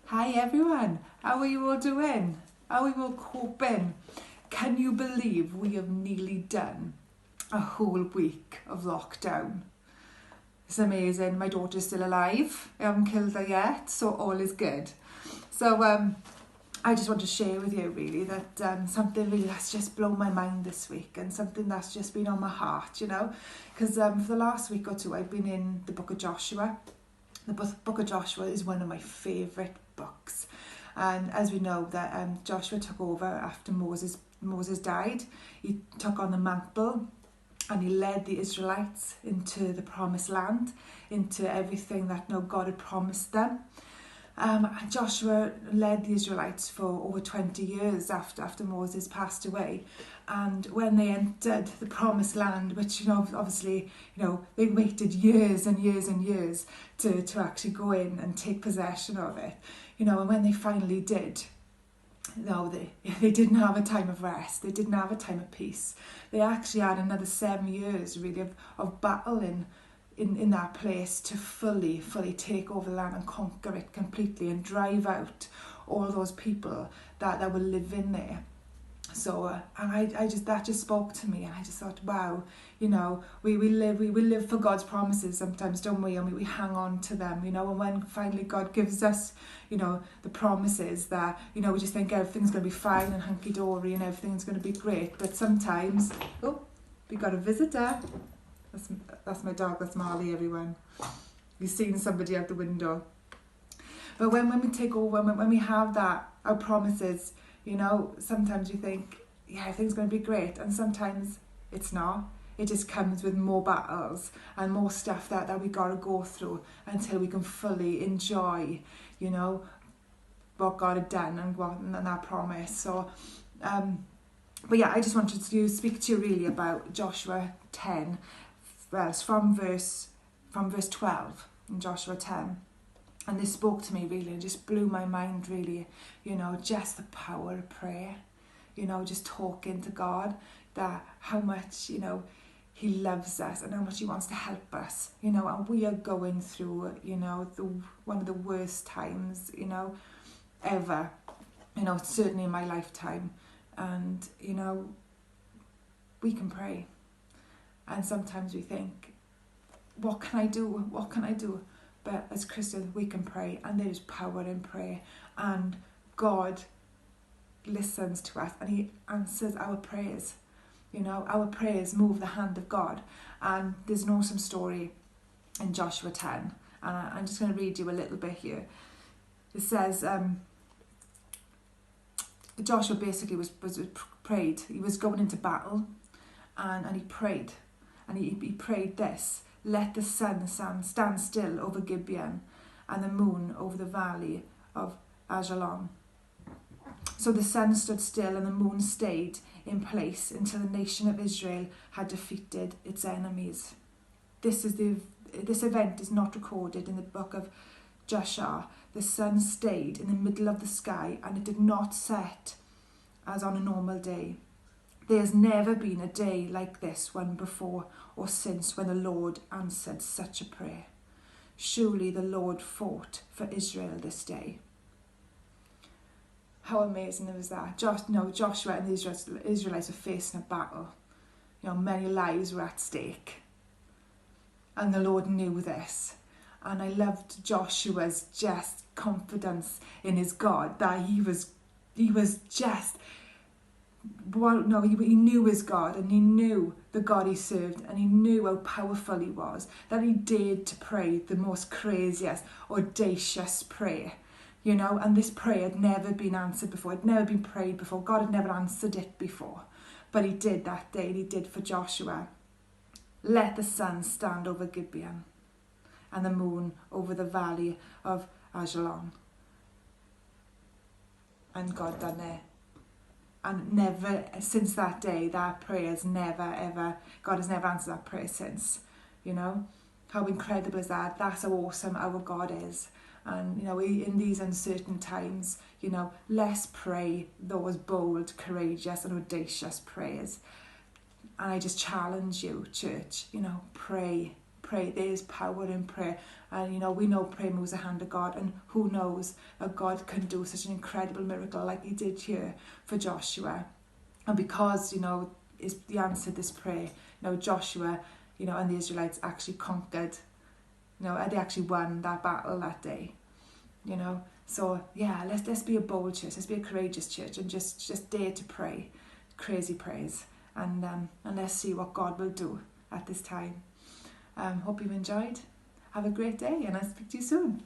Hi everyone, how are you all doing? How are you all coping? Can you believe we have nearly done a whole week of lockdown? It's amazing. My daughter's still alive. I haven't killed her yet, so all is good. So I just want to share with you really that something really that's just blown my mind this week, and something that's just been on my heart, because for the last week or two I've been in the book of Joshua. The book of Joshua is one of my favourite books, and as we know that Joshua took over after Moses died. He took on the mantle and he led the Israelites into the promised land, into everything that God had promised them. Joshua led the Israelites for over 20 years after Moses passed away, and when they entered the promised land, which obviously they waited years and years and years to actually go in and take possession of it, and when they finally did, they didn't have a time of rest. They didn't have a time of peace. They actually had another 7 years really of battling in that place to fully take over the land and conquer it completely and drive out all those people that were living there. So and that just spoke to me, and I just thought, wow, we live for God's promises sometimes, don't we? And we hang on to them, and when finally God gives us, the promises that, we just think everything's going to be fine and hunky-dory and everything's going to be great. But sometimes, we got a visitor. That's my dog, that's Marley, everyone. You've seen somebody out the window. But when we take over, when we have our promises, sometimes we think, everything's going to be great. And sometimes it's not. It just comes with more battles and more stuff that we got to go through until we can fully enjoy, what God had done and that promise. So, but I just wanted to speak to you really about Joshua 10. Well, it's from verse 12 in Joshua 10, and this spoke to me really and just blew my mind really, just the power of prayer, just talking to God, that how much, he loves us and how much he wants to help us, and we are going through, one of the worst times, ever, certainly in my lifetime, and, we can pray. And sometimes we think, what can I do? What can I do? But as Christians, we can pray, and there is power in prayer. And God listens to us, and he answers our prayers. Our prayers move the hand of God. And there's an awesome story in Joshua 10. And I'm just going to read you a little bit here. It says, Joshua basically was prayed. He was going into battle, and he prayed. And he prayed this: let the sun stand still over Gibeon, and the moon over the valley of Ajalon. So the sun stood still and the moon stayed in place until the nation of Israel had defeated its enemies. This event is not recorded in the book of Joshua. The sun stayed in the middle of the sky, and it did not set as on a normal day. There has never been a day like this one before or since, when the Lord answered such a prayer. Surely the Lord fought for Israel this day. How amazing was that? Joshua and the Israelites were facing a battle. Many lives were at stake. And the Lord knew this. And I loved Joshua's just confidence in his God, that he was just... he knew his God, and he knew the God he served, and he knew how powerful he was, that he dared to pray the most craziest, audacious prayer, and this prayer had never been answered before. It had never been prayed before. God had never answered it before, but he did that day, and he did for Joshua. Let the sun stand over Gibeon, and the moon over the valley of Ajalon. And God done it. And never, since that day, that prayer has never, ever, God has never answered that prayer since. How incredible is that? That's how awesome our God is. And, in these uncertain times, let's pray those bold, courageous and audacious prayers. And I just challenge you, church, pray pray. There is power in prayer. And, you know, we know prayer moves the hand of God. And who knows, God can do such an incredible miracle like he did here for Joshua. And because, you know, he answered this prayer, you know, Joshua, you know, and the Israelites actually conquered, you know, they actually won that battle that day, you know. So, yeah, let's be a bold church. Let's be a courageous church and just dare to pray crazy prayers. And let's see what God will do at this time. Hope you've enjoyed. Have a great day, and I'll speak to you soon.